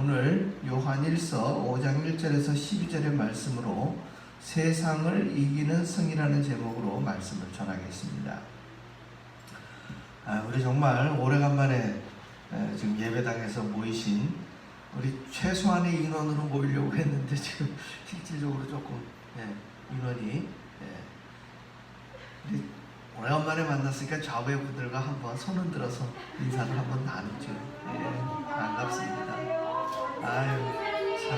오늘 요한일서 5장 1절에서 12절의 말씀으로 세상을 이기는 승이라는 제목으로 말씀을 전하겠습니다. 우리 정말 오래간만에 지금 예배당에서 모이신 우리 최소한의 인원으로 모이려고 했는데 지금 실질적으로 조금 인원이 우리 오래간만에 만났으니까 좌우의 분들과 한번 손 흔들어서 인사를 한번 나누죠. 반갑습니다. 아유 참.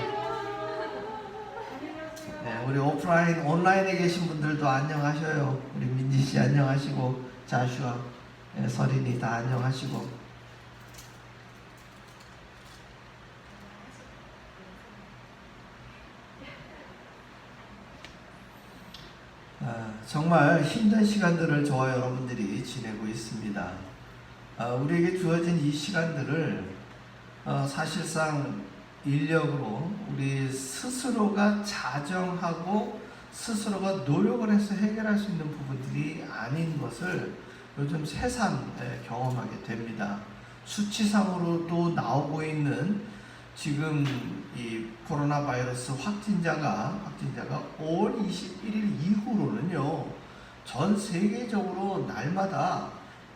우리 온라인에 계신 분들도 안녕하셔요. 우리 민지 씨 안녕하시고, 자슈아, 서린이 다 안녕하시고. 정말 힘든 시간들을 저와 여러분들이 지내고 있습니다. 우리에게 주어진 이 시간들을 사실상 인력으로 우리 스스로가 자정하고 스스로가 노력을 해서 해결할 수 있는 부분들이 아닌 것을 요즘 새삼 경험하게 됩니다. 수치상으로도 나오고 있는 지금 이 코로나 바이러스 확진자가 5월 21일 이후로는요, 전 세계적으로 날마다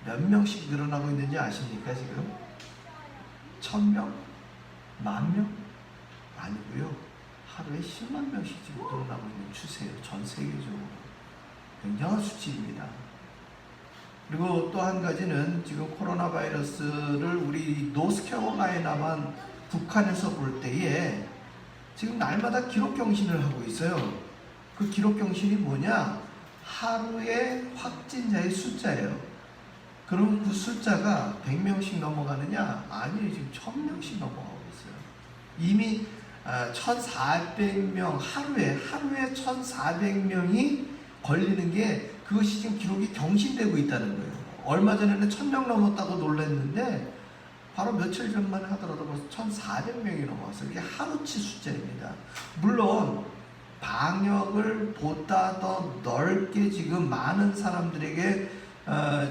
몇 명씩 늘어나고 있는지 아십니까? 지금 1000명? 10,000명? 아니고요, 하루에 10만 명씩 지금 늘어나고 있는 추세예요. 전 세계적으로 굉장한 수치입니다. 그리고 또 한 가지는 지금 코로나 바이러스를 우리 노스캐롤라이나만 북한에서 볼 때에 지금 날마다 기록 경신을 하고 있어요. 그 기록 경신이 뭐냐? 하루에 확진자의 숫자예요. 그럼 그 숫자가 100명씩 넘어가느냐? 아니에요. 지금 1000명씩 넘어가고 있어요. 이미 1400명, 하루에 1400명이 걸리는 게, 그것이 지금 기록이 경신되고 있다는 거예요. 얼마 전에는 1000명 넘었다고 놀랐는데 바로 며칠 전만 하더라도 벌써 1400명이 넘어왔어요. 이게 하루치 숫자입니다. 물론 방역을 보다 더 넓게 지금 많은 사람들에게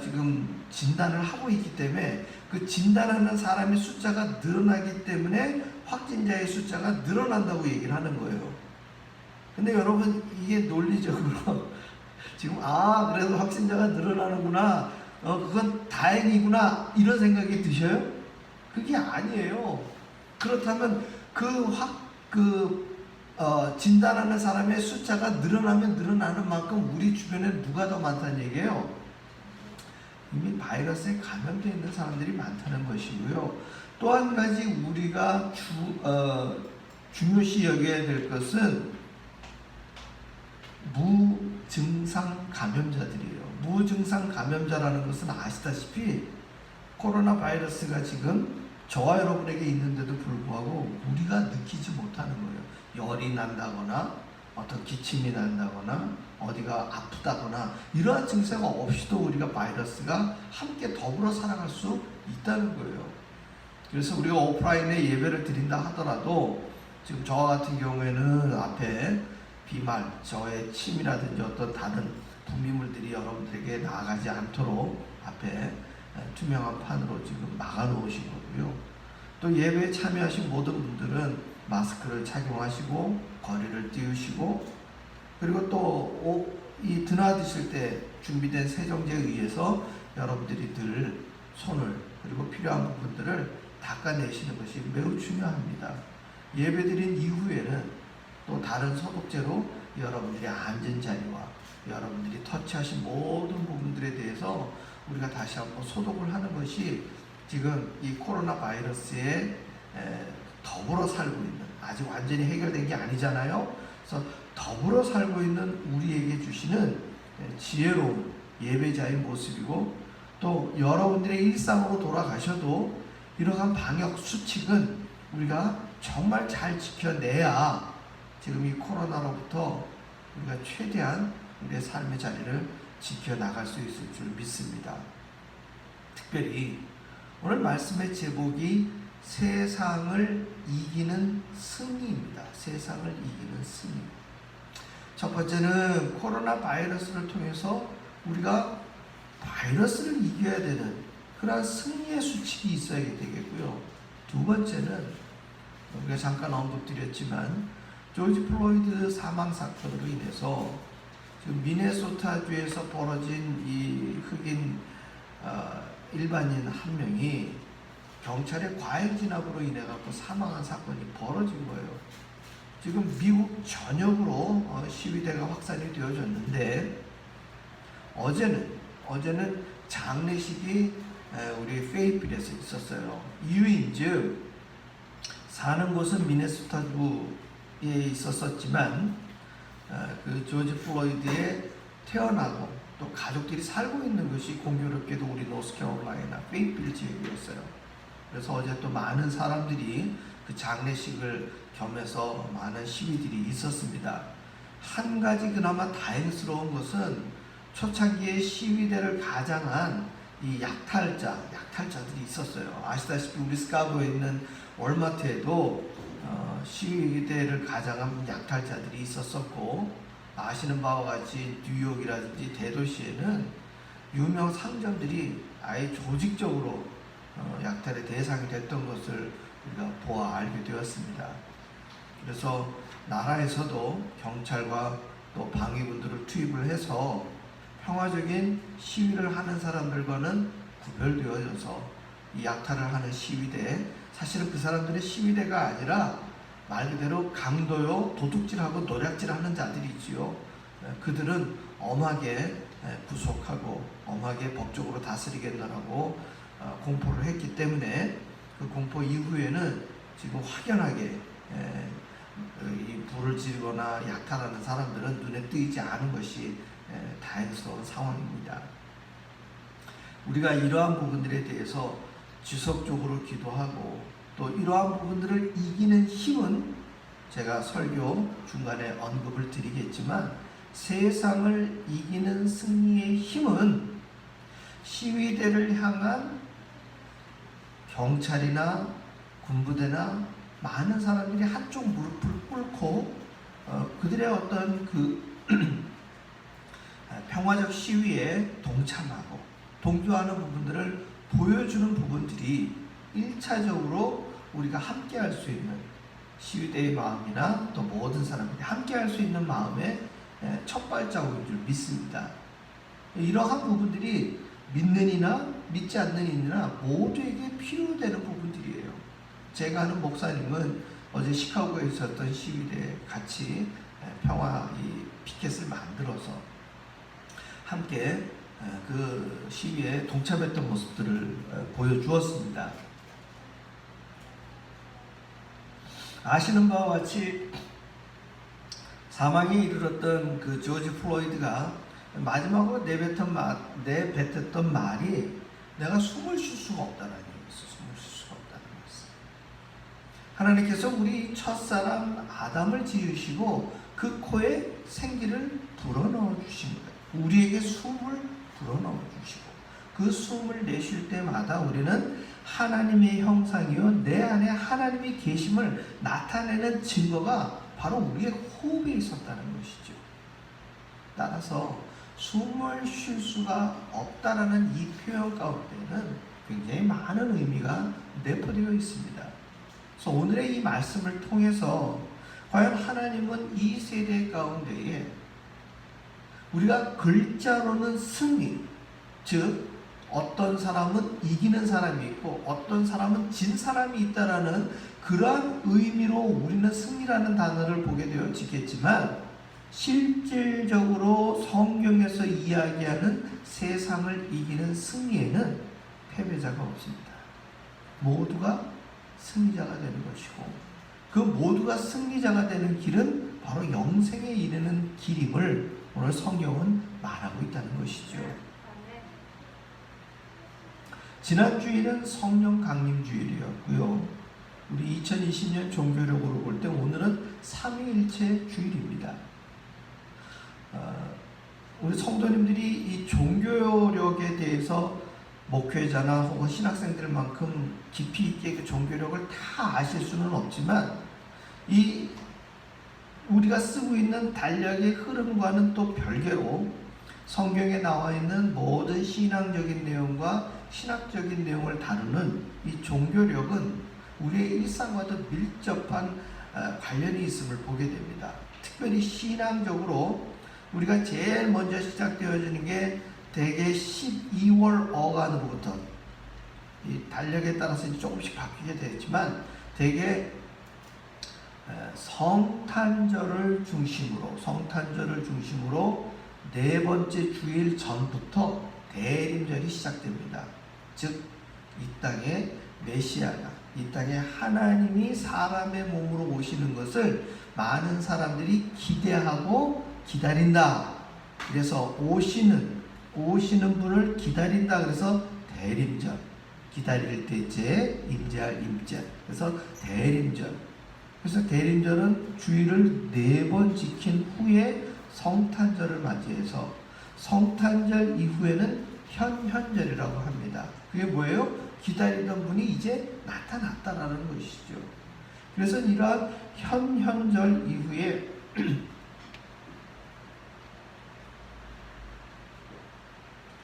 지금 진단을 하고 있기 때문에 그 진단하는 사람의 숫자가 늘어나기 때문에 확진자의 숫자가 늘어난다고 얘기를 하는 거예요. 근데 여러분, 이게 논리적으로 지금 그래도 확진자가 늘어나는구나, 그건 다행이구나, 이런 생각이 드셔요? 그게 아니에요. 그렇다면 진단하는 사람의 숫자가 늘어나면 늘어나는 만큼 우리 주변에 누가 더 많다는 얘기예요? 이미 바이러스에 감염되어 있는 사람들이 많다는 것이고요. 또 한 가지 우리가 중요시 여겨야 될 것은 무증상 감염자들이에요. 무증상 감염자라는 것은 아시다시피 코로나 바이러스가 지금 저와 여러분에게 있는데도 불구하고 우리가 느끼지 못하는 거예요. 열이 난다거나 어떤 기침이 난다거나 어디가 아프다거나 이러한 증세가 없이도 우리가 바이러스가 함께 더불어 살아갈 수 있다는 거예요. 그래서 우리가 오프라인에 예배를 드린다 하더라도 지금 저와 같은 경우에는 앞에 비말, 저의 침이라든지 어떤 다른 분비물들이 여러분들에게 나가지 않도록 앞에 투명한 판으로 지금 막아놓으신 거고요. 또 예배에 참여하신 모든 분들은 마스크를 착용하시고 거리를 띄우시고, 그리고 또 이 드나드실 때 준비된 세정제에 의해서 여러분들이 늘 손을, 그리고 필요한 부분들을 닦아내시는 것이 매우 중요합니다. 예배드린 이후에는 또 다른 소독제로 여러분들이 앉은 자리와 여러분들이 터치하신 모든 부분들에 대해서 우리가 다시 한번 소독을 하는 것이 지금 이 코로나 바이러스에 더불어 살고 있는, 아직 완전히 해결된 게 아니잖아요. 그래서 더불어 살고 있는 우리에게 주시는 지혜로운 예배자의 모습이고, 또 여러분들의 일상으로 돌아가셔도 이러한 방역 수칙은 우리가 정말 잘 지켜내야 지금 이 코로나로부터 우리가 최대한 우리의 삶의 자리를 지켜나갈 수 있을 줄 믿습니다. 특별히 오늘 말씀의 제목이 세상을 이기는 승리입니다. 세상을 이기는 승리. 첫 번째는 코로나 바이러스를 통해서 우리가 바이러스를 이겨야 되는 그러한 승리의 수칙이 있어야 되겠고요. 두 번째는 우리가 잠깐 언급드렸지만 조지 플로이드 사망 사건으로 인해서 지금 미네소타주에서 벌어진 이 흑인 일반인 한 명이 경찰의 과잉 진압으로 인해 갖고 사망한 사건이 벌어진 거예요. 지금 미국 전역으로 시위대가 확산이 되어졌는데 어제는 장례식이 우리 페이필에서 있었어요. 이유인즉 사는 곳은 미네소타주에 있었었지만 그 조지 플로이드의 태어나고 또 가족들이 살고 있는 것이 공교롭게도 우리 노스캐롤라이나 페이필 지역이었어요. 그래서 어제 또 많은 사람들이 그 장례식을 겸해서 많은 시위들이 있었습니다. 한 가지 그나마 다행스러운 것은 초창기에 시위대를 가장한 이 약탈자들이 있었어요. 아시다시피 우리 스카고에 있는 월마트에도 시위대를 가장한 약탈자들이 있었었고, 아시는 바와 같이 뉴욕이라든지 대도시에는 유명 상점들이 아예 조직적으로 약탈의 대상이 됐던 것을 우리가 보아 알게 되었습니다. 그래서 나라에서도 경찰과 또 방위군들을 투입을 해서 평화적인 시위를 하는 사람들과는 구별되어져서 이 약탈을 하는 시위대, 사실은 그 사람들의 시위대가 아니라 말 그대로 강도요, 도둑질하고 노략질하는 자들이지요. 그들은 엄하게 구속하고 엄하게 법적으로 다스리겠다라고 공포를 했기 때문에 그 공포 이후에는 지금 확연하게 이 불을 지르거나 약탈하는 사람들은 눈에 띄지 않은 것이 다행스러운 상황입니다. 우리가 이러한 부분들에 대해서 지속적으로 기도하고 또 이러한 부분들을 이기는 힘은 제가 설교 중간에 언급을 드리겠지만 세상을 이기는 승리의 힘은 시위대를 향한 경찰이나 군부대나 많은 사람들이 한쪽 무릎을 꿇고 그들의 어떤 그 평화적 시위에 동참하고 동조하는 부분들을 보여주는 부분들이 1차적으로 우리가 함께 할 수 있는 시위대의 마음이나 또 모든 사람들이 함께 할 수 있는 마음의 첫 발자국인 줄 믿습니다. 이러한 부분들이 믿는 이나 믿지 않는 이나 모두에게 필요되는 부분들이에요. 제가 아는 목사님은 어제 시카고에 있었던 시위대에 같이 평화 이 피켓을 만들어서 함께 그 시위에 동참했던 모습들을 보여주었습니다. 아시는 바와 같이 사망에 이르렀던 그 조지 플로이드가 마지막으로 내뱉었던 말이 내가 숨을 쉴 수가 없다는 얘기였어요. 숨을 쉴 수가 없다는 말씀. 하나님께서 우리 첫사람 아담을 지으시고 그 코에 생기를 불어넣어 주신 거예요. 우리에게 숨을 불어넣어 주시고 그 숨을 내쉴 때마다 우리는 하나님의 형상이요 내 안에 하나님이 계심을 나타내는 증거가 바로 우리의 호흡에 있었다는 것이죠. 따라서 숨을 쉴 수가 없다라는 이 표현 가운데는 굉장히 많은 의미가 내포되어 있습니다. 그래서 오늘의 이 말씀을 통해서 과연 하나님은 이 세대 가운데에 우리가 글자로는 승리, 즉 어떤 사람은 이기는 사람이 있고 어떤 사람은 진 사람이 있다라는 그러한 의미로 우리는 승리라는 단어를 보게 되어지겠지만 실질적으로 성경에서 이야기하는 세상을 이기는 승리에는 패배자가 없습니다. 모두가 승리자가 되는 것이고 그 모두가 승리자가 되는 길은 바로 영생에 이르는 길임을 오늘 성경은 말하고 있다는 것이죠. 지난 주일은 성령 강림 주일이었고요. 우리 2020년 종교력으로 볼 때 오늘은 삼위일체 주일입니다. 우리 성도님들이 이 종교력에 대해서 목회자나 혹은 신학생들만큼 깊이 있게 그 종교력을 다 아실 수는 없지만 이 우리가 쓰고 있는 달력의 흐름과는 또 별개로 성경에 나와 있는 모든 신앙적인 내용과 신학적인 내용을 다루는 이 종교력은 우리의 일상과도 밀접한 관련이 있음을 보게 됩니다. 특별히 신앙적으로 우리가 제일 먼저 시작되어지는 게 대개 12월 어간으로부터, 이 달력에 따라서 조금씩 바뀌게 되지만 대개 성탄절을 중심으로 네 번째 주일 전부터 대림절이 시작됩니다. 즉, 이 땅에 메시아가, 이 땅에 하나님이 사람의 몸으로 오시는 것을 많은 사람들이 기대하고 기다린다. 그래서 오시는 분을 기다린다. 그래서 대림절, 기다릴 때째 임재할 임재. 그래서 대림절. 그래서 대림절은 주일을 4번 지킨 후에 성탄절을 맞이해서 성탄절 이후에는 현현절이라고 합니다. 그게 뭐예요? 기다리던 분이 이제 나타났다라는 것이죠. 그래서 이러한 현현절 이후에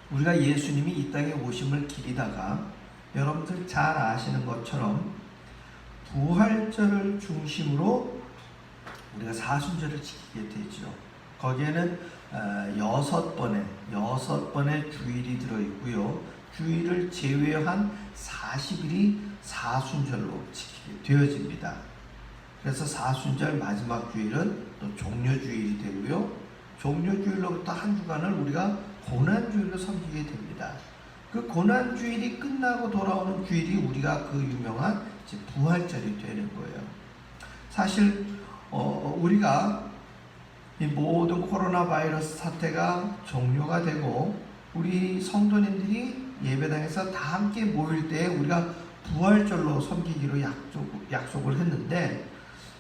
우리가 예수님이 이 땅에 오심을 기리다가 여러분들 잘 아시는 것처럼 부활절을 중심으로 우리가 사순절을 지키게 되죠. 거기에는 6번의 주일이 들어있고요. 주일을 제외한 40일이 사순절로 지키게 되어집니다. 그래서 사순절 마지막 주일은 또 종려주일이 되고요. 종려주일로부터 한 주간을 우리가 고난주일로 섬기게 됩니다. 그 고난주일이 끝나고 돌아오는 주일이 우리가 그 유명한 부활절이 되는 거예요. 사실 우리가 이 모든 코로나 바이러스 사태가 종료가 되고 우리 성도님들이 예배당에서 다 함께 모일 때 우리가 부활절로 섬기기로 약속을 했는데,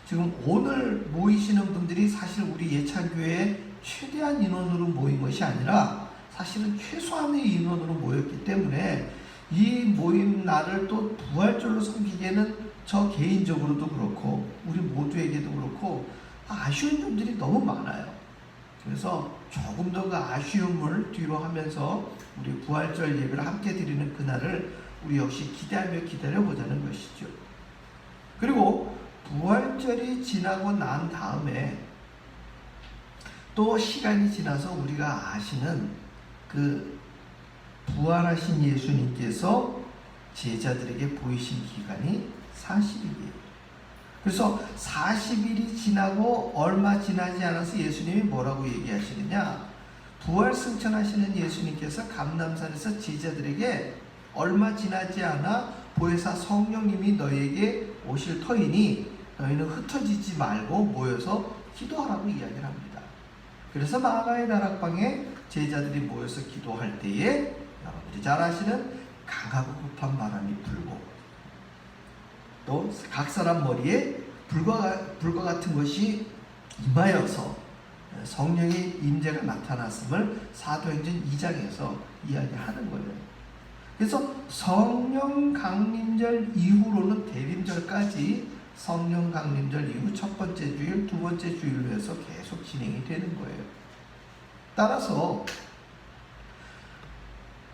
지금 오늘 모이시는 분들이 사실 우리 예찬교회에 최대한 인원으로 모인 것이 아니라 사실은 최소한의 인원으로 모였기 때문에 이 모임 날을 또 부활절로 섬기기에는 저 개인적으로도 그렇고 우리 모두에게도 그렇고 아쉬운 점들이 너무 많아요. 그래서 조금 더 그 아쉬움을 뒤로 하면서 우리 부활절 예배를 함께 드리는 그날을 우리 역시 기대하며 기다려보자는 것이죠. 그리고 부활절이 지나고 난 다음에 또 시간이 지나서 우리가 아시는 그 부활하신 예수님께서 제자들에게 보이신 기간이 40일이에요. 그래서 40일이 지나고 얼마 지나지 않아서 예수님이 뭐라고 얘기하시느냐? 부활 승천하시는 예수님께서 감람산에서 제자들에게 얼마 지나지 않아 보혜사 성령님이 너희에게 오실 터이니 너희는 흩어지지 말고 모여서 기도하라고 이야기를 합니다. 그래서 마가의 다락방에 제자들이 모여서 기도할 때에 여러분들이 잘 아시는 강하고 급한 바람이 불고 또 각 사람 머리에 불과 같은 것이 임하여서 성령의 임재가 나타났음을 사도행전 2장에서 이야기하는 거예요. 그래서 성령 강림절 이후로는 대림절까지 성령 강림절 이후 첫 번째 주일, 두 번째 주일로 해서 계속 진행이 되는 거예요. 따라서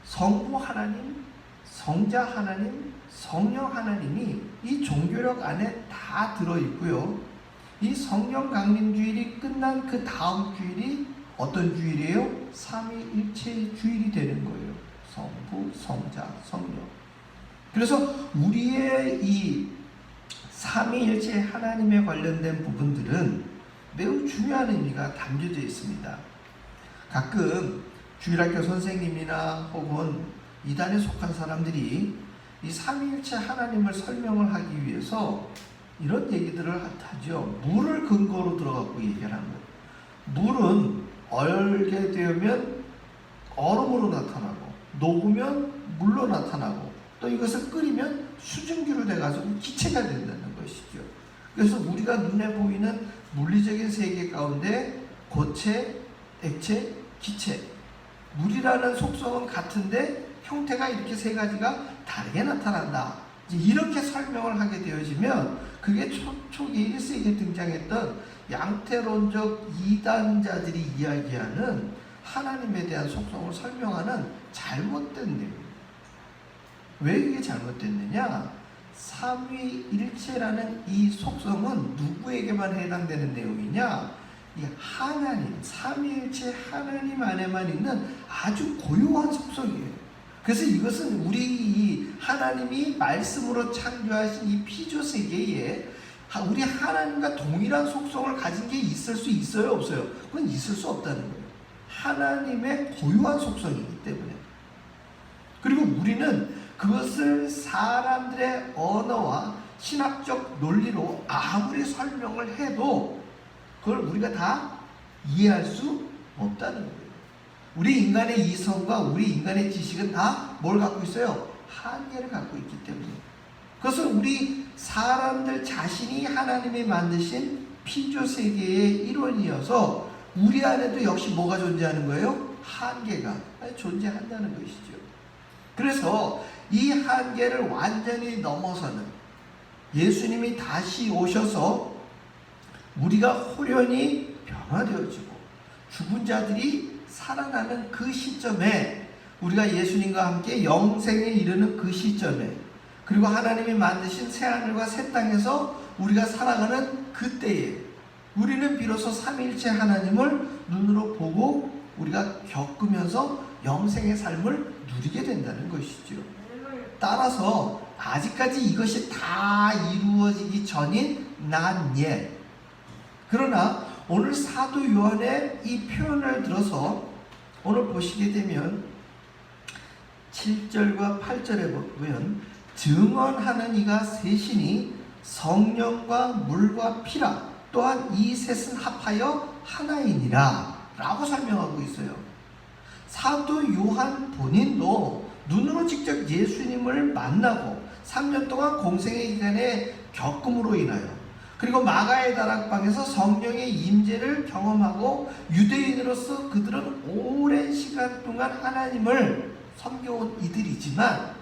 성부 하나님, 성자 하나님, 성령 하나님이 이 종교력 안에 다 들어있고요. 이 성령 강림주일이 끝난 그 다음 주일이 어떤 주일이에요? 삼위일체의 주일이 되는 거예요. 성부, 성자, 성령. 그래서 우리의 이 삼위일체 하나님에 관련된 부분들은 매우 중요한 의미가 담겨져 있습니다. 가끔 주일학교 선생님이나 혹은 이단에 속한 사람들이 이 삼위일체 하나님을 설명을 하기 위해서 이런 얘기들을 하죠. 물을 근거로 들어갖고 얘기를 하는 거예요. 물은 얼게 되면 얼음으로 나타나고 녹으면 물로 나타나고 또 이것을 끓이면 수증기로 돼가지고 기체가 된다는 것이죠. 그래서 우리가 눈에 보이는 물리적인 세계 가운데 고체, 액체, 기체, 물이라는 속성은 같은데 형태가 이렇게 세 가지가 다르게 나타난다. 이렇게 설명을 하게 되어지면 그게 초기 1세기에 등장했던 양태론적 이단자들이 이야기하는 하나님에 대한 속성을 설명하는 잘못된 내용입니다. 왜 이게 잘못됐느냐? 삼위일체라는 이 속성은 누구에게만 해당되는 내용이냐? 이 하나님, 삼위일체 하나님 안에만 있는 아주 고유한 속성이에요. 그래서 이것은 우리 이 하나님이 말씀으로 창조하신 이 피조 세계에 우리 하나님과 동일한 속성을 가진 게 있을 수 있어요, 없어요? 그건 있을 수 없다는 거예요. 하나님의 고유한 속성이기 때문에. 그리고 우리는 그것을 사람들의 언어와 신학적 논리로 아무리 설명을 해도 그걸 우리가 다 이해할 수 없다는 거예요. 우리 인간의 이성과 우리 인간의 지식은 다 뭘 갖고 있어요? 한계를 갖고 있기 때문에. 그것은 우리 사람들 자신이 하나님이 만드신 피조 세계의 일원이어서 우리 안에도 역시 뭐가 존재하는 거예요? 한계가 존재한다는 것이죠. 그래서 이 한계를 완전히 넘어서는 예수님이 다시 오셔서 우리가 홀연히 변화되어지고 죽은 자들이 살아나는 그 시점에, 우리가 예수님과 함께 영생에 이르는 그 시점에, 그리고 하나님이 만드신 새하늘과 새 땅에서 우리가 살아가는 그때에 우리는 비로소 삼위일체 하나님을 눈으로 보고 우리가 겪으면서 영생의 삶을 누리게 된다는 것이죠. 따라서 아직까지 이것이 다 이루어지기 전인 not yet. 그러나 오늘 사도 요한의 이 표현을 들어서 오늘 보시게 되면 7절과 8절에 보면 증언하는 이가 셋이니 성령과 물과 피라, 또한 이 셋은 합하여 하나이니라 라고 설명하고 있어요. 사도 요한 본인도 눈으로 직접 예수님을 만나고 3년 동안 공생의 기간에 겪음으로 인하여, 그리고 마가의 다락방에서 성령의 임재를 경험하고 유대인으로서 그들은 오랜 시간 동안 하나님을 섬겨온 이들이지만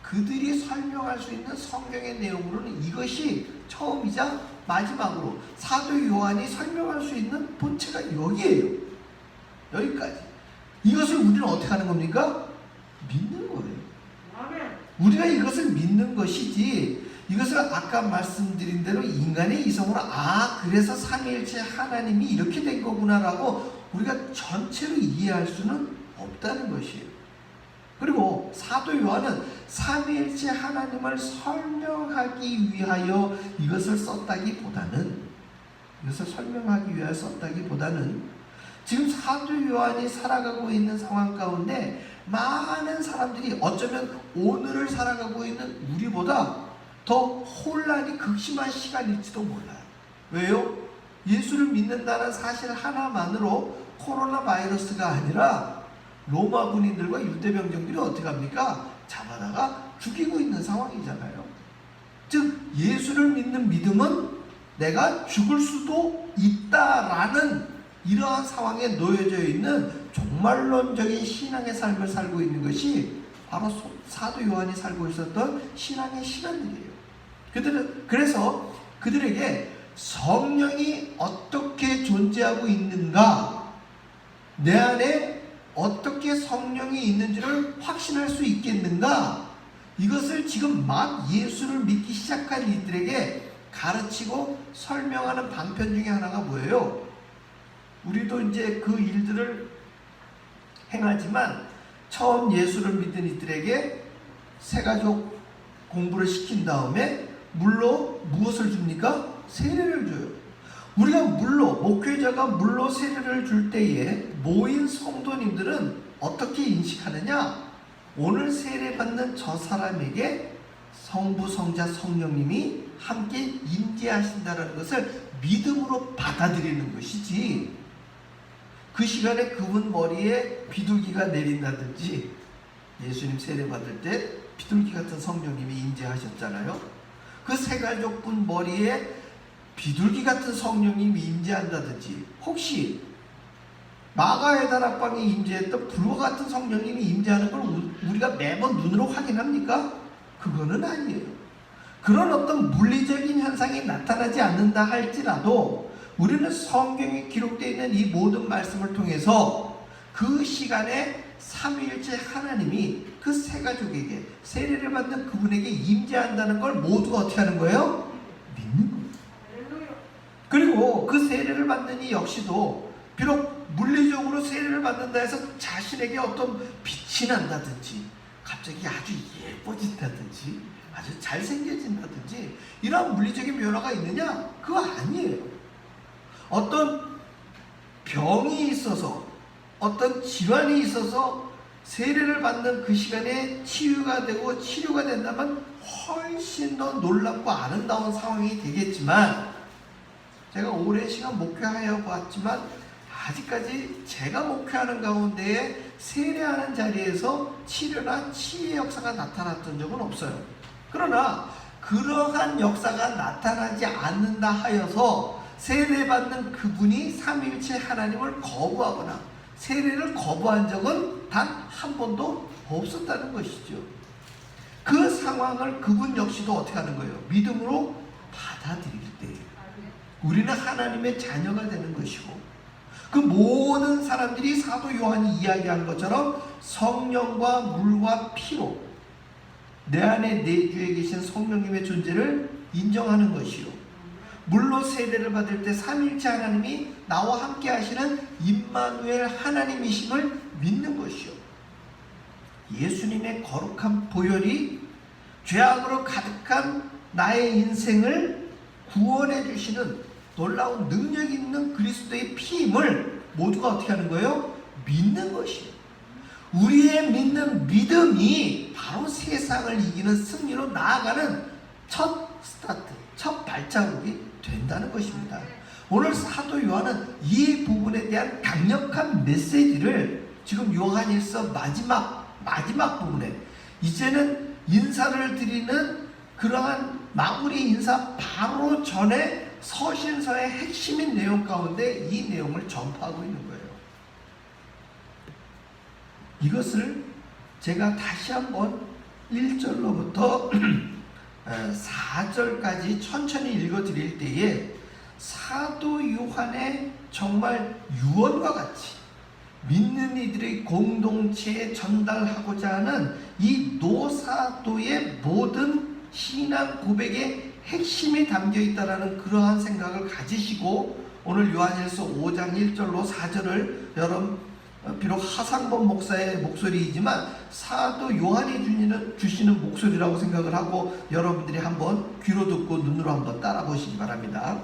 그들이 설명할 수 있는 성경의 내용으로는 이것이 처음이자 마지막으로 사도 요한이 설명할 수 있는 본체가 여기에요. 여기까지. 이것을 우리는 어떻게 하는 겁니까? 믿는 거예요. 우리가 이것을 믿는 것이지, 이것을 아까 말씀드린 대로 인간의 이성으로 그래서 삼위일체 하나님이 이렇게 된 거구나라고 우리가 전체로 이해할 수는 없다는 것이에요. 그리고 사도 요한은 삼위일체 하나님을 설명하기 위하여 이것을 썼다기보다는 지금 사도 요한이 살아가고 있는 상황 가운데 많은 사람들이 어쩌면 오늘을 살아가고 있는 우리보다 더 혼란이 극심한 시간일지도 몰라요. 왜요? 예수를 믿는다는 사실 하나만으로 코로나 바이러스가 아니라 로마 군인들과 유대 병정들이 어떻게 합니까? 잡아다가 죽이고 있는 상황이잖아요. 즉 예수를 믿는 믿음은 내가 죽을 수도 있다라는 이러한 상황에 놓여져 있는 종말론적인 신앙의 삶을 살고 있는 것이 바로 사도 요한이 살고 있었던 신앙의 시간들이에요. 그래서 그들에게 성령이 어떻게 존재하고 있는가, 내 안에 어떻게 성령이 있는지를 확신할 수 있겠는가, 이것을 지금 막 예수를 믿기 시작한 이들에게 가르치고 설명하는 방편 중에 하나가 뭐예요? 우리도 이제 그 일들을 행하지만 처음 예수를 믿은 이들에게 세가족 공부를 시킨 다음에 물로 무엇을 줍니까? 세례를 줘요. 우리가 물로, 목회자가 물로 세례를 줄 때에 모인 성도님들은 어떻게 인식하느냐? 오늘 세례받는 저 사람에게 성부, 성자, 성령님이 함께 임재하신다는 것을 믿음으로 받아들이는 것이지, 그 시간에 그분 머리에 비둘기가 내린다든지, 예수님 세례받을 때 비둘기 같은 성령님이 임재하셨잖아요. 그 세가족분 머리에 비둘기 같은 성령님이 임재한다든지, 혹시 마가의 다락방에 임재했던 불과 같은 성령님이 임재하는 걸 우리가 매번 눈으로 확인합니까? 그거는 아니에요. 그런 어떤 물리적인 현상이 나타나지 않는다 할지라도 우리는 성경에 기록되어 있는 이 모든 말씀을 통해서 그 시간에 삼위일체 하나님이 그 세 가족에게 세례를 받는 그분에게 임재한다는 걸 모두가 어떻게 하는 거예요? 믿는 거예요. 그리고 그 세례를 받는 이 역시도 비록 물리적으로 세례를 받는다 해서 자신에게 어떤 빛이 난다든지 갑자기 아주 예뻐진다든지 아주 잘생겨진다든지 이런 물리적인 변화가 있느냐? 그거 아니에요. 어떤 병이 있어서 어떤 질환이 있어서 세례를 받는 그 시간에 치유가 되고 치료가 된다면 훨씬 더 놀랍고 아름다운 상황이 되겠지만, 제가 오랜 시간 목회하여 보았지만 아직까지 제가 목회하는 가운데에 세례하는 자리에서 치료나 치유의 역사가 나타났던 적은 없어요. 그러나 그러한 역사가 나타나지 않는다 하여서 세례받는 그분이 삼위일체 하나님을 거부하거나 세례를 거부한 적은 단 한 번도 없었다는 것이죠. 그 상황을 그분 역시도 어떻게 하는 거예요? 믿음으로 받아들일 때 우리는 하나님의 자녀가 되는 것이고, 그 모든 사람들이 사도 요한이 이야기한 것처럼 성령과 물과 피로 내 안에 내주에 계신 성령님의 존재를 인정하는 것이요, 물로 세례를 받을 때 삼위일체 하나님이 나와 함께 하시는 임마누엘 하나님이심을 믿는 것이요, 예수님의 거룩한 보혈이 죄악으로 가득한 나의 인생을 구원해 주시는 놀라운 능력 있는 그리스도의 피임을 모두가 어떻게 하는 거예요? 믿는 것이에요. 우리의 믿는 믿음이 바로 세상을 이기는 승리로 나아가는 첫 스타트, 첫 발자국이 된다는 것입니다. 오늘 사도 요한은 이 부분에 대한 강력한 메시지를 지금 요한일서 마지막 부분에, 이제는 인사를 드리는 그러한 마무리 인사 바로 전에 서신서의 핵심인 내용 가운데 이 내용을 전파하고 있는 거예요. 이것을 제가 다시 한번 1절로부터 4절까지 천천히 읽어드릴 때에 사도 요한의 정말 유언과 같이 믿는 이들의 공동체에 전달하고자 하는 이 노사도의 모든 신앙 고백의 핵심이 담겨 있다라는 그러한 생각을 가지시고, 오늘 요한일서 5장 1절로 4절을 여러분 비록 하상범 목사의 목소리이지만 사도 요한이 주시는 목소리라고 생각을 하고 여러분들이 한번 귀로 듣고 눈으로 한번 따라 보시기 바랍니다.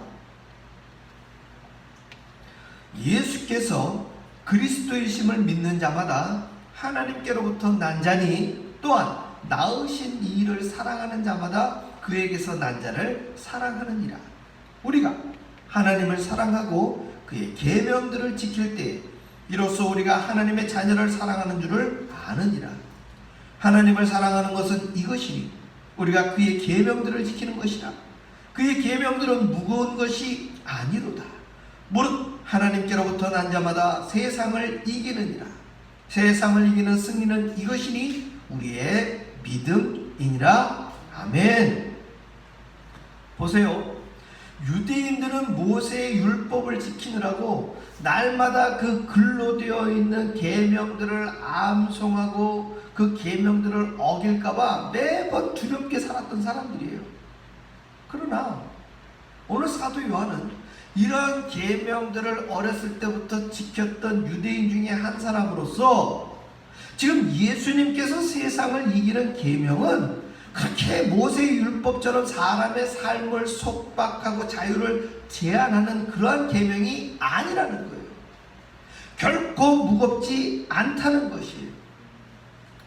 예수께서 그리스도이심을 믿는 자마다 하나님께로부터 난 자니, 또한 낳으신 이를 사랑하는 자마다 그에게서 난 자를 사랑하느니라. 우리가 하나님을 사랑하고 그의 계명들을 지킬 때 이로써 우리가 하나님의 자녀를 사랑하는 줄을 아느니라. 하나님을 사랑하는 것은 이것이니 우리가 그의 계명들을 지키는 것이라. 그의 계명들은 무거운 것이 아니로다. 무릇 하나님께로부터 난 자마다 세상을 이기느니라. 세상을 이기는 승리는 이것이니 우리의 믿음이니라. 아멘. 보세요. 유대인들은 모세의 율법을 지키느라고 날마다 그 글로 되어 있는 계명들을 암송하고 그 계명들을 어길까봐 매번 두렵게 살았던 사람들이에요. 그러나 오늘 사도 요한은 이런 계명들을 어렸을 때부터 지켰던 유대인 중에 한 사람으로서 지금 예수님께서 세상을 이기는 계명은 그렇게 모세의 율법처럼 사람의 삶을 속박하고 자유를 제한하는 그러한 계명이 아니라는 거예요. 결코 무겁지 않다는 것이에요.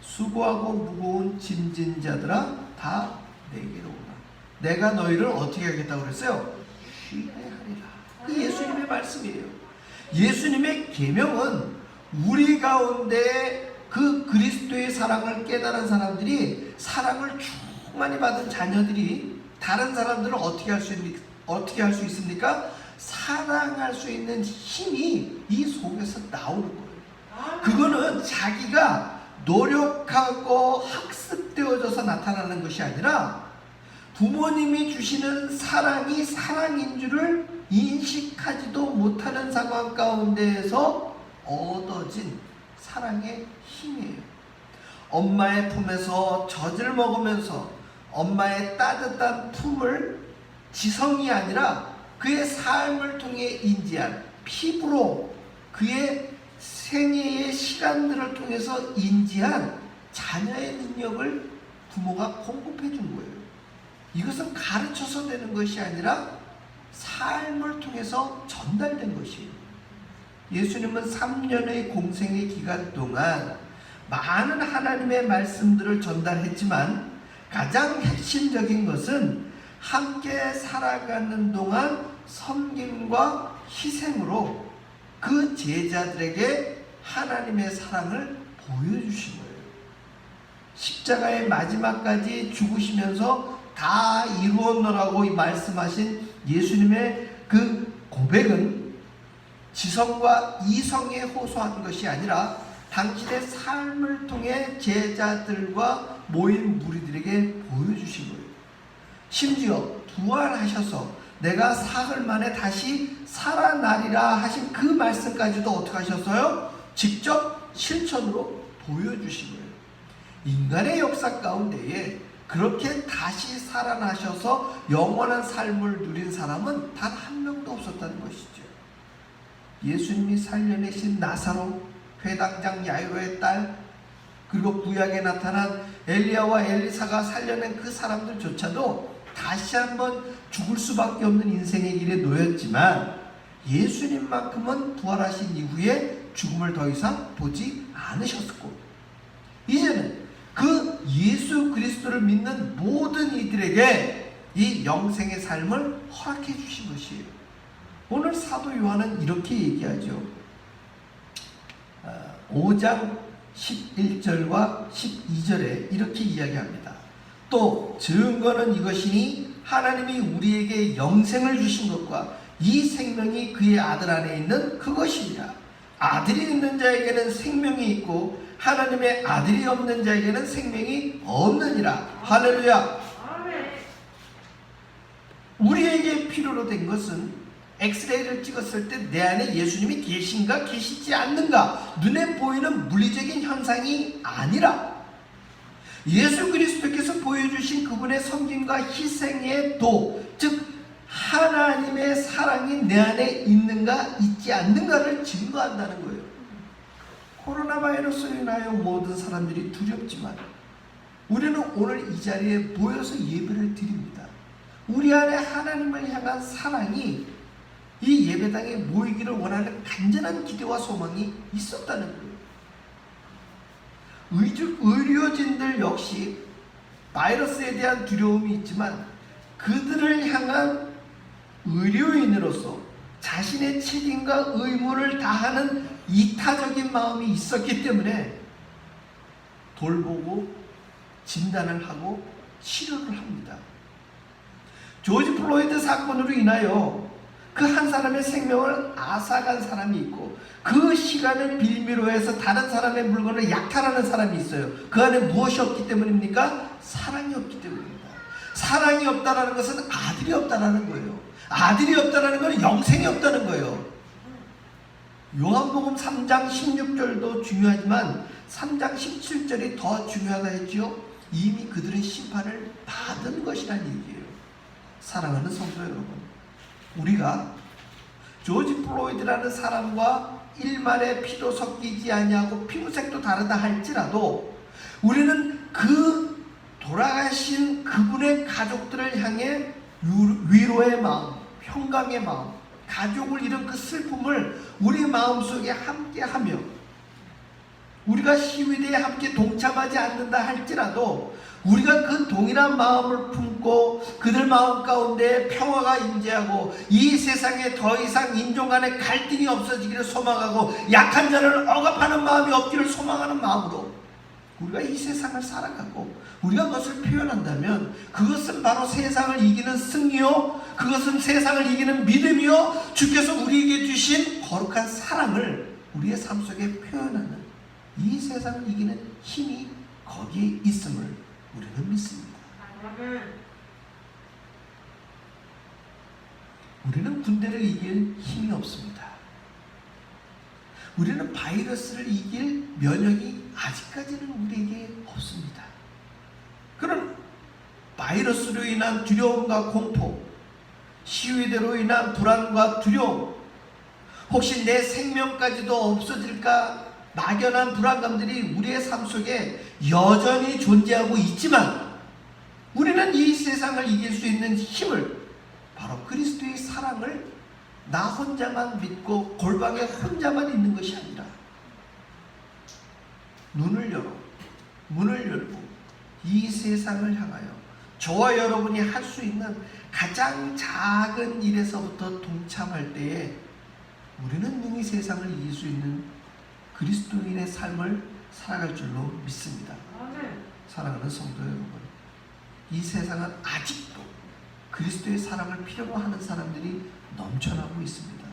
수고하고 무거운 짐진 자들아 다 내게로 오라. 내가 너희를 어떻게 하겠다고 그랬어요? 쉬게 하리라. 그 예수님의 말씀이에요. 예수님의 계명은 우리 가운데 그 그리스도의 사랑을 깨달은 사람들이, 사랑을 충만히 받은 자녀들이 다른 사람들을 어떻게 할 수 있습니까? 사랑할 수 있는 힘이 이 속에서 나오는 거예요. 그거는 자기가 노력하고 학습되어져서 나타나는 것이 아니라 부모님이 주시는 사랑이 사랑인 줄을 인식하지도 못하는 상황 가운데에서 얻어진 사랑의 힘이에요. 엄마의 품에서 젖을 먹으면서 엄마의 따뜻한 품을 지성이 아니라 그의 삶을 통해 인지한, 피부로 그의 생애의 시간들을 통해서 인지한 자녀의 능력을 부모가 공급해 준 거예요. 이것은 가르쳐서 되는 것이 아니라 삶을 통해서 전달된 것이에요. 예수님은 3년의 공생의 기간 동안 많은 하나님의 말씀들을 전달했지만 가장 핵심적인 것은 함께 살아가는 동안 섬김과 희생으로 그 제자들에게 하나님의 사랑을 보여주신 거예요. 십자가의 마지막까지 죽으시면서 다 이루었노라고 말씀하신 예수님의 그 고백은 지성과 이성에 호소한 것이 아니라 당신의 삶을 통해 제자들과 모인 무리들에게 보여주신 거예요. 심지어 부활하셔서 내가 사흘 만에 다시 살아나리라 하신 그 말씀까지도 어떻게 하셨어요? 직접 실천으로 보여주신 거예요. 인간의 역사 가운데에 그렇게 다시 살아나셔서 영원한 삶을 누린 사람은 단 한 명도 없었다는 것이죠. 예수님이 살려내신 나사로, 회당장 야이로의 딸, 그리고 구약에 나타난 엘리야와 엘리사가 살려낸 그 사람들조차도 다시 한번 죽을 수밖에 없는 인생의 길에 놓였지만 예수님만큼은 부활하신 이후에 죽음을 더 이상 보지 않으셨고, 이제는 그 예수 그리스도를 믿는 모든 이들에게 이 영생의 삶을 허락해 주신 것이에요. 오늘 사도 요한은 이렇게 얘기하죠. 5장 11절과 12절에 이렇게 이야기합니다. 또 증거는 이것이니 하나님이 우리에게 영생을 주신 것과 이 생명이 그의 아들 안에 있는 그것이니라. 아들이 있는 자에게는 생명이 있고 하나님의 아들이 없는 자에게는 생명이 없느니라. 할렐루야. 우리에게 필요로 된 것은 엑스레이를 찍었을 때 내 안에 예수님이 계신가 계시지 않는가, 눈에 보이는 물리적인 현상이 아니라 예수 그리스도께서 보여주신 그분의 섬김과 희생의 도, 즉 하나님의 사랑이 내 안에 있는가 있지 않는가를 증거한다는 거예요. 코로나 바이러스로 인하여 모든 사람들이 두렵지만 우리는 오늘 이 자리에 모여서 예배를 드립니다. 우리 안에 하나님을 향한 사랑이 이 예배당에 모이기를 원하는 간절한 기대와 소망이 있었다는 거예요. 의료진들 역시 바이러스에 대한 두려움이 있지만 그들을 향한 의료인으로서 자신의 책임과 의무를 다하는 이타적인 마음이 있었기 때문에 돌보고 진단을 하고 치료를 합니다. 조지 플로이드 사건으로 인하여 그 한 사람의 생명을 앗아간 사람이 있고 그 시간을 빌미로 해서 다른 사람의 물건을 약탈하는 사람이 있어요. 그 안에 무엇이 없기 때문입니까? 사랑이 없기 때문입니다. 사랑이 없다는 것은 아들이 없다는 거예요. 아들이 없다는 것은 영생이 없다는 거예요. 요한복음 3장 16절도 중요하지만 3장 17절이 더 중요하다 했죠. 이미 그들은 심판을 받은 것이라는 얘기예요. 사랑하는 성도 여러분, 우리가 조지 플로이드라는 사람과 일말의 피도 섞이지 아니하고 피부색도 다르다 할지라도 우리는 그 돌아가신 그분의 가족들을 향해 위로의 마음, 평강의 마음, 가족을 잃은 그 슬픔을 우리 마음속에 함께하며 우리가 시위대에 함께 동참하지 않는다 할지라도 우리가 그 동일한 마음을 품고 그들 마음 가운데 평화가 임재하고 이 세상에 더 이상 인종 간의 갈등이 없어지기를 소망하고 약한 자를 억압하는 마음이 없기를 소망하는 마음으로 우리가 이 세상을 살아가고 우리가 그것을 표현한다면 그것은 바로 세상을 이기는 승리요, 그것은 세상을 이기는 믿음이요, 주께서 우리에게 주신 거룩한 사랑을 우리의 삶 속에 표현하는 이 세상을 이기는 힘이 거기에 있음을 우리는 믿습니다. 우리는 군대를 이길 힘이 없습니다. 우리는 바이러스를 이길 면역이 아직까지는 우리에게 없습니다. 그런 바이러스로 인한 두려움과 공포, 시위대로 인한 불안과 두려움, 혹시 내 생명까지도 없어질까 막연한 불안감들이 우리의 삶 속에 여전히 존재하고 있지만, 우리는 이 세상을 이길 수 있는 힘을 바로 그리스도의 사랑을 나 혼자만 믿고 골방에 혼자만 있는 것이 아니라 문을 열고 이 세상을 향하여 저와 여러분이 할 수 있는 가장 작은 일에서부터 동참할 때에 우리는 능히 세상을 이길 수 있는 그리스도인의 삶을 살아갈 줄로 믿습니다. 사랑하는 성도 여러분, 이 세상은 아직도 그리스도의 사랑을 필요로 하는 사람들이 넘쳐나고 있습니다.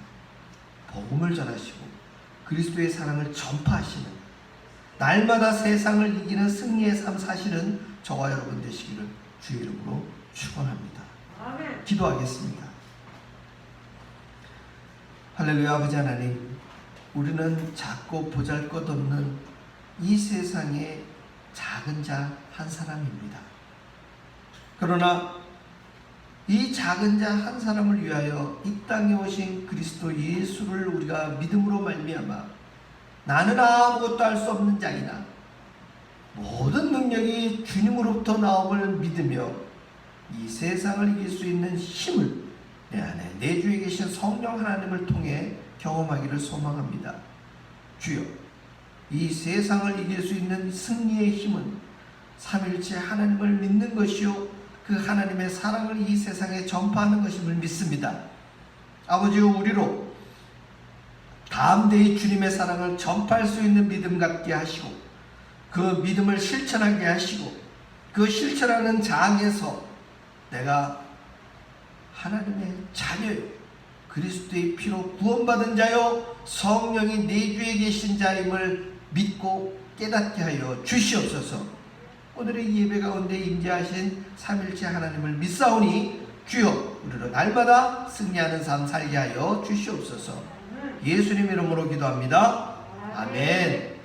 복음을 전하시고 그리스도의 사랑을 전파하시는, 날마다 세상을 이기는 승리의 삶 사시는 저와 여러분 되시기를 주의 이름으로 축원합니다. 기도하겠습니다. 할렐루야. 아버지 하나님, 우리는 작고 보잘것없는 이 세상의 작은 자 한 사람입니다. 그러나 이 작은 자 한 사람을 위하여 이 땅에 오신 그리스도 예수를 우리가 믿음으로 말미암아 나는 아무것도 할 수 없는 자이나 모든 능력이 주님으로부터 나옴을 믿으며 이 세상을 이길 수 있는 힘을 내 안에 내 주에 계신 성령 하나님을 통해 경험하기를 소망합니다. 주여, 이 세상을 이길 수 있는 승리의 힘은 삼일체 하나님을 믿는 것이요 그 하나님의 사랑을 이 세상에 전파하는 것임을 믿습니다. 아버지여, 우리로 담대히 주님의 사랑을 전파할 수 있는 믿음 갖게 하시고 그 믿음을 실천하게 하시고 그 실천하는 장에서 내가 하나님의 자녀요, 그리스도의 피로 구원받은 자요, 성령이 내 주에 계신 자임을 믿고 깨닫게 하여 주시옵소서. 오늘의 예배 가운데 임재하신 삼일체 하나님을 믿사오니 주여, 우리로 날마다 승리하는 삶 살게 하여 주시옵소서. 예수님 이름으로 기도합니다. 아멘.